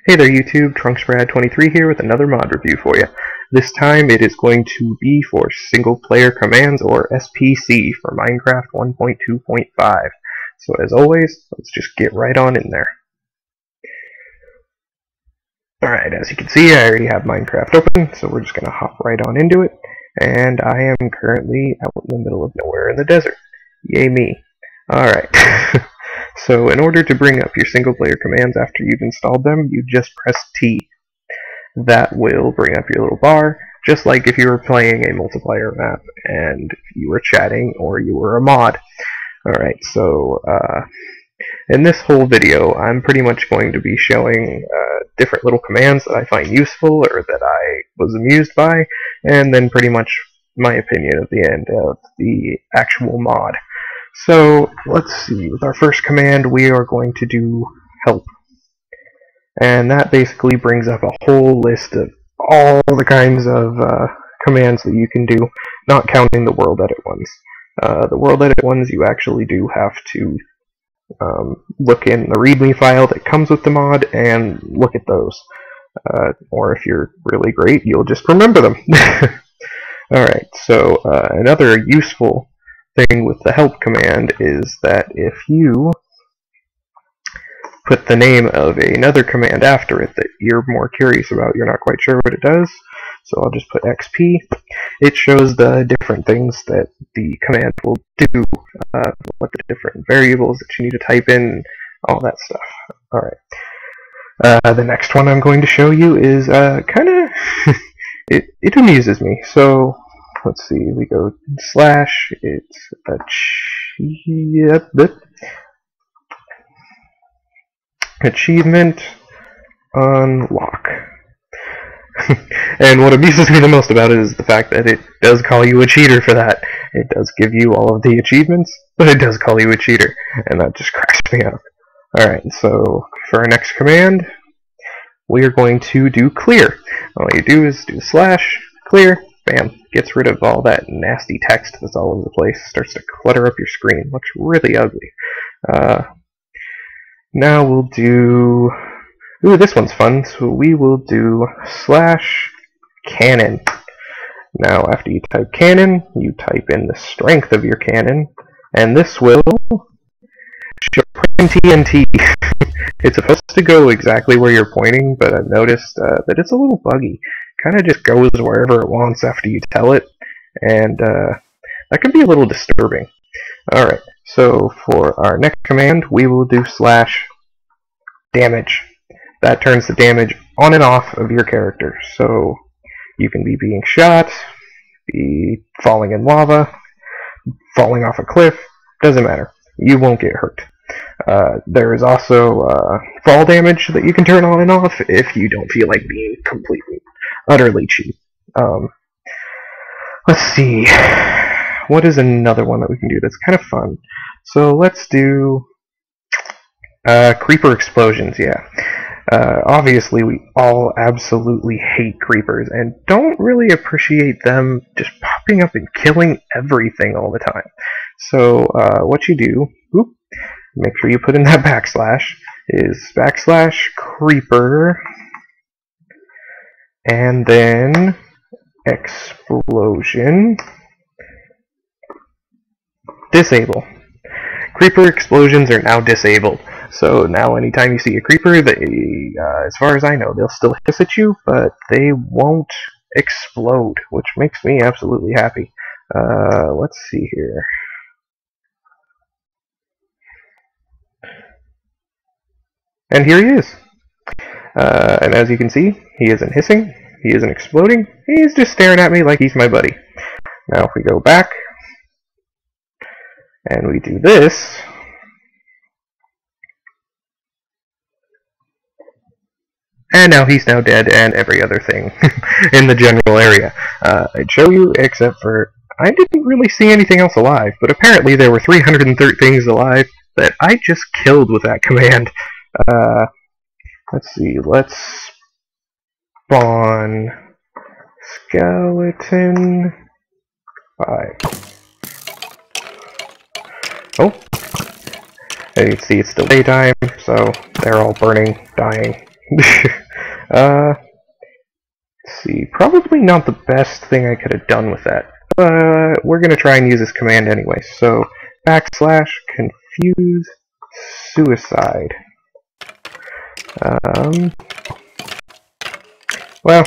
Hey there YouTube, TrunksBrad23 here with another mod review for you. This time it is going to be for single player commands, or SPC, for Minecraft 1.2.5. So as always, let's just get right on in there. Alright, as you can see I already have Minecraft open, so we're just going to hop right on into it. And I am currently out in the middle of nowhere in the desert. Yay me. Alright. So in order to bring up your single player commands after you've installed them, you just press T. That will bring up your little bar, just like if you were playing a multiplayer map and you were chatting or you were a mod. Alright, so in this whole video I'm pretty much going to be showing different little commands that I find useful or that I was amused by, and then pretty much my opinion at the end of the actual mod. So let's see, with our first command we are going to do help. And that basically brings up a whole list of all the kinds of commands that you can do, not counting the world edit ones. The world edit ones you actually do have to look in the readme file that comes with the mod and look at those. Or if you're really great, you'll just remember them. Alright, so another useful thing with the help command is that if you put the name of another command after it that you're more curious about, you're not quite sure what it does, so I'll just put XP, it shows the different things that the command will do, what the different variables that you need to type in, all that stuff. Alright. The next one I'm going to show you is kinda it amuses me. So let's see, we go slash, it's achievement unlock. And what amuses me the most about it is the fact that it does call you a cheater for that. It does give you all of the achievements, but it does call you a cheater, and that just cracks me up. Alright, so for our next command, we are going to do clear. All you do is do slash, clear, bam, gets rid of all that nasty text that's all over the place, starts to clutter up your screen, looks really ugly. Now we'll do, ooh, this one's fun, so we will do slash cannon. Now after you type cannon, you type in the strength of your cannon, and this will show TNT. It's supposed to go exactly where you're pointing, but I've noticed that it's a little buggy. Kind of just goes wherever it wants after you tell it, and that can be a little disturbing. Alright, so for our next command, we will do slash damage. That turns the damage on and off of your character. So you can be being shot, be falling in lava, falling off a cliff, doesn't matter. You won't get hurt. There is also fall damage that you can turn on and off if you don't feel like being completely, utterly cheap. Let's see. What is another one that we can do that's kind of fun? So let's do creeper explosions, yeah. Obviously we all absolutely hate creepers and don't really appreciate them just popping up and killing everything all the time. So what you do, make sure you put in that backslash, is backslash creeper and then explosion disable. Creeper explosions are now disabled. So now anytime you see a creeper, they, as far as I know, they'll still hiss at you, but they won't explode, which makes me absolutely happy. Let's see here. And here he is. And as you can see, he isn't hissing, he isn't exploding, he's just staring at me like he's my buddy. Now if we go back, and we do this, and now he's now dead, and every other thing in the general area. I'd show you, except for I didn't really see anything else alive, but apparently there were 330 things alive that I just killed with that command. Let's see, let's spawn skeleton 5. Oh, and you can see it's still daytime, so they're all burning, dying, Let's see, probably not the best thing I could have done with that. But we're going to try and use this command anyway. So, \confuse suicide. Well,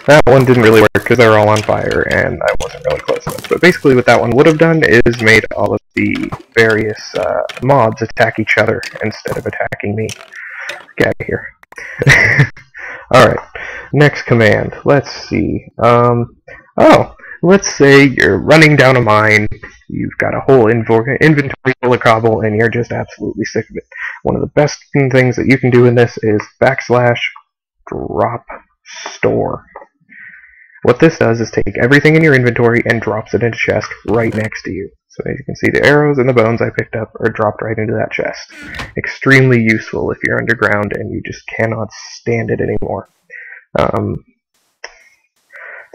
that one didn't really work because they were all on fire and I wasn't really close enough. But basically what that one would have done is made all of the various mobs attack each other instead of attacking me. Get out of here. Alright, next command. Let's see. Let's say you're running down a mine, you've got a whole inventory full of cobble, and you're just absolutely sick of it. One of the best things that you can do in this is \drop store. What this does is take everything in your inventory and drops it in a chest right next to you. So as you can see, the arrows and the bones I picked up are dropped right into that chest. Extremely useful if you're underground and you just cannot stand it anymore.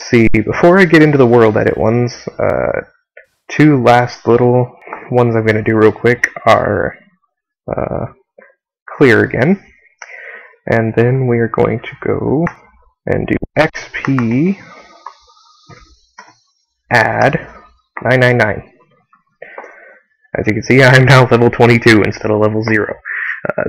See, before I get into the world edit ones, two last little ones I'm going to do real quick are clear again. And then we are going to go and do XP add 999. As you can see, I'm now level 22 instead of level 0.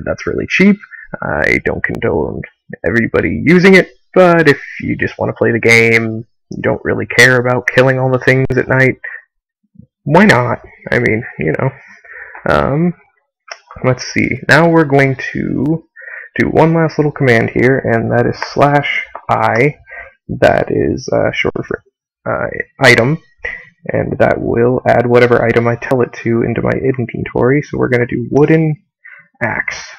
That's really cheap. I don't condone everybody using it, but if you just want to play the game, you don't really care about killing all the things at night, why not? I mean, you know. Let's see. Now we're going to do one last little command here, and that is /I. That is short for item, and that will add whatever item I tell it to into my inventory. So we're going to do wooden axe.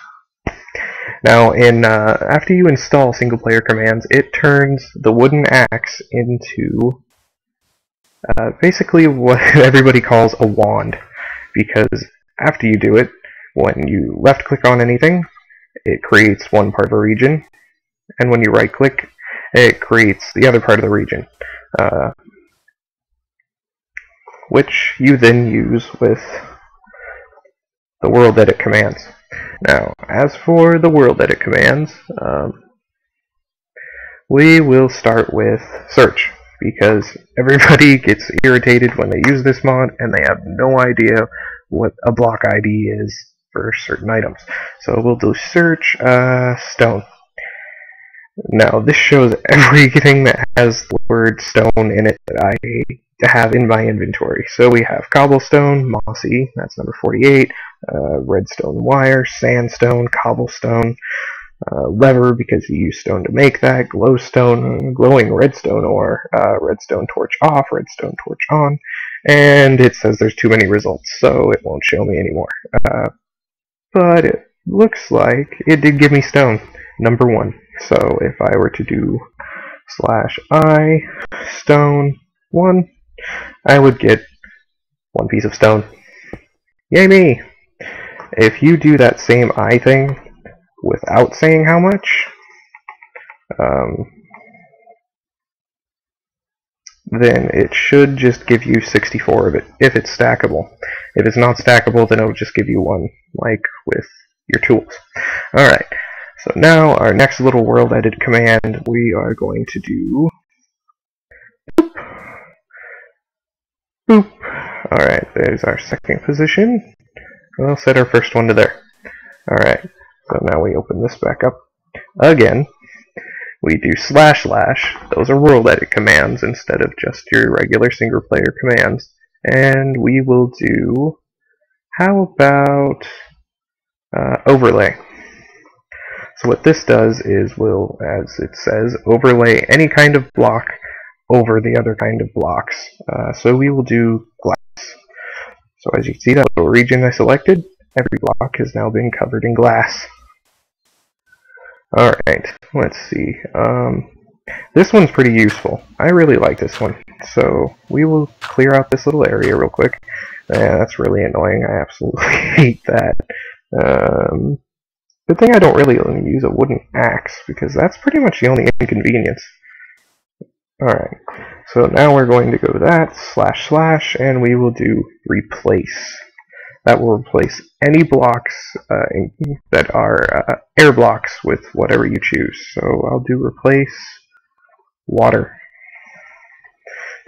Now, after you install single-player commands, it turns the wooden axe into basically what everybody calls a wand, because after you do it, when you left-click on anything, it creates one part of a region, and when you right-click, it creates the other part of the region, which you then use with the world edit commands. Now, as for the world edit commands, we will start with search, because everybody gets irritated when they use this mod and they have no idea what a block ID is for certain items. So we'll do search stone. Now, this shows everything that has the word stone in it that I have in my inventory. So we have cobblestone, mossy, that's number 48, redstone wire, sandstone, cobblestone, lever because you use stone to make that, glowstone, glowing redstone ore, redstone torch off, redstone torch on, and it says there's too many results, so it won't show me anymore. But it looks like it did give me stone, number 1. So if I were to do /I stone 1, I would get 1 piece of stone. Yay me! If you do that same I thing without saying how much, then it should just give you 64 of it, if it's stackable. If it's not stackable, then it'll just give you 1, like with your tools. Alright, so now our next little world edit command, we are going to do boop. Boop. Alright, there's our second position. We'll set our first one to there. Alright, so now we open this back up again. We do // those are world edit commands instead of just your regular single player commands. And we will do, how about overlay. So what this does is will, as it says, overlay any kind of block over the other kind of blocks. So we will do glass. So as you can see, that little region I selected, every block has now been covered in glass. Alright, let's see. This one's pretty useful. I really like this one. So we will clear out this little area real quick. That's really annoying. I absolutely hate that. Good thing I don't really use a wooden axe, because that's pretty much the only inconvenience. Alright, so now we're going to go that, // and we will do replace. That will replace any blocks that are air blocks with whatever you choose. So I'll do replace water.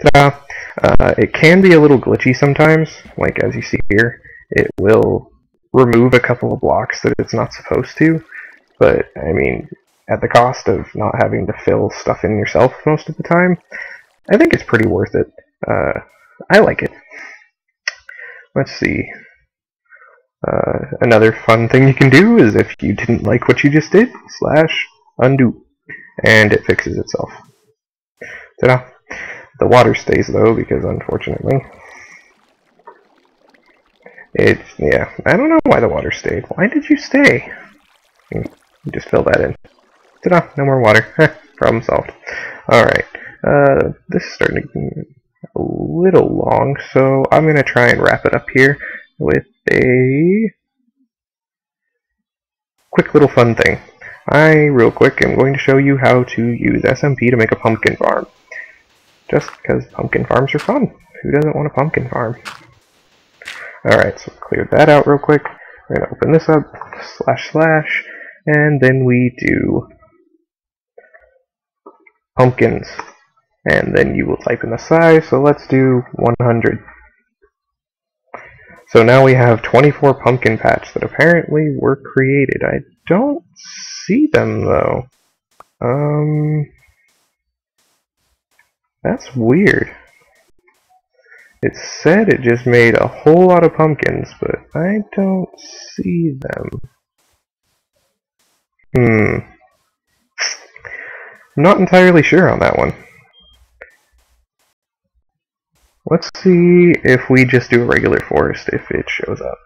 Ta-da! It can be a little glitchy sometimes, like as you see here. It will remove a couple of blocks that it's not supposed to, but I mean, at the cost of not having to fill stuff in yourself most of the time, I think it's pretty worth it. I like it. Let's see. Another fun thing you can do is if you didn't like what you just did, /undo, and it fixes itself. Ta-da! The water stays though, because unfortunately, yeah, I don't know why the water stayed. Why did you stay? You just fill that in. Ta-da! No more water. Problem solved. Alright, this is starting to get a little long, so I'm going to try and wrap it up here with a quick little fun thing. Real quick, am going to show you how to use SMP to make a pumpkin farm. Just because pumpkin farms are fun. Who doesn't want a pumpkin farm? Alright, so clear that out real quick. We're going to open this up, // and then we do pumpkins. And then you will type in the size, so let's do 100. So now we have 24 pumpkin patch that apparently were created. I don't see them though. That's weird. It said it just made a whole lot of pumpkins, but I don't see them. I'm not entirely sure on that one. Let's see if we just do a regular forest, if it shows up.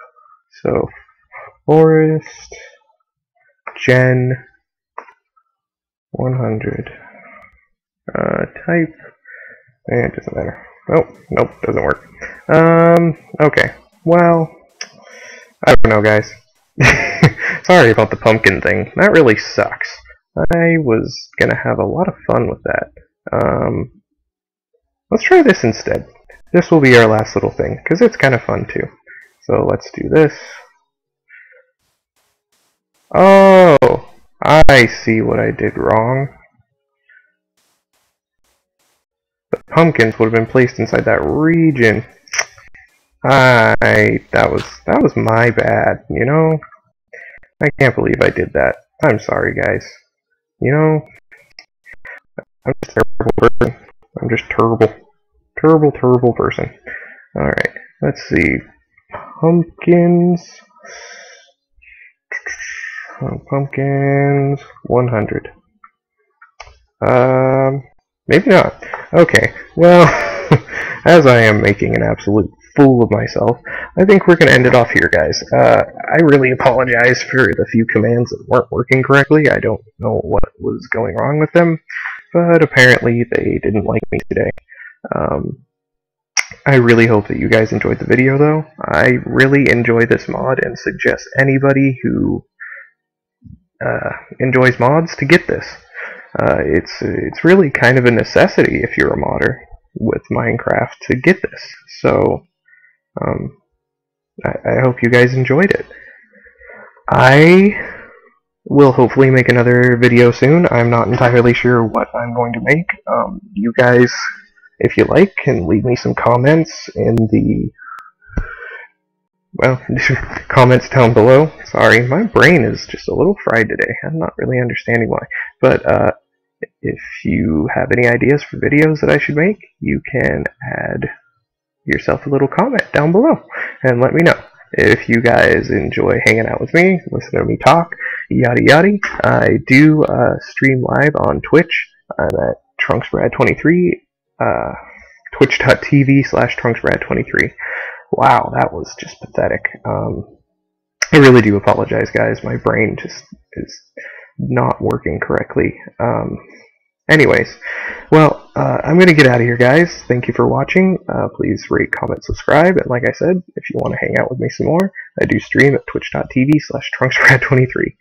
So, forest, gen, 100, type, it doesn't matter. Oh, nope, doesn't work. Okay, well, I don't know, guys. Sorry about the pumpkin thing. That really sucks. I was gonna have a lot of fun with that. Let's try this instead. This will be our last little thing, because it's kind of fun too. So let's do this. Oh, I see what I did wrong. The pumpkins would have been placed inside that region. That was my bad, you know? I can't believe I did that. I'm sorry, guys. You know, I'm just a terrible person. I'm just terrible. Terrible person. Alright, let's see. Pumpkins. Pumpkins 100. Maybe not. Okay, well, as I am making an absolute fool of myself, I think we're going to end it off here, guys. I really apologize for the few commands that weren't working correctly. I don't know what was going wrong with them, but apparently they didn't like me today. I really hope that you guys enjoyed the video, though. I really enjoy this mod and suggest anybody who enjoys mods to get this. It's really kind of a necessity if you're a modder with Minecraft to get this. So I hope you guys enjoyed it. I will hopefully make another video soon. I'm not entirely sure what I'm going to make. You guys, if you like, can leave me some comments in the, well, comments down below. Sorry, my brain is just a little fried today. I'm not really understanding why. But if you have any ideas for videos that I should make, you can add yourself a little comment down below and let me know. If you guys enjoy hanging out with me, listen to me talk, yada yada, I do stream live on Twitch. I'm at TrunksBrad23, twitch.tv/TrunksBrad23. Wow, that was just pathetic. I really do apologize, guys. My brain just is not working correctly. Anyways, well, I'm going to get out of here, guys. Thank you for watching. Please rate, comment, subscribe. And like I said, if you want to hang out with me some more, I do stream at twitch.tv/TrunksBrad23.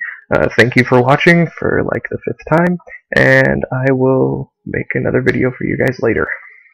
Thank you for watching for like the 5th time, and I will make another video for you guys later.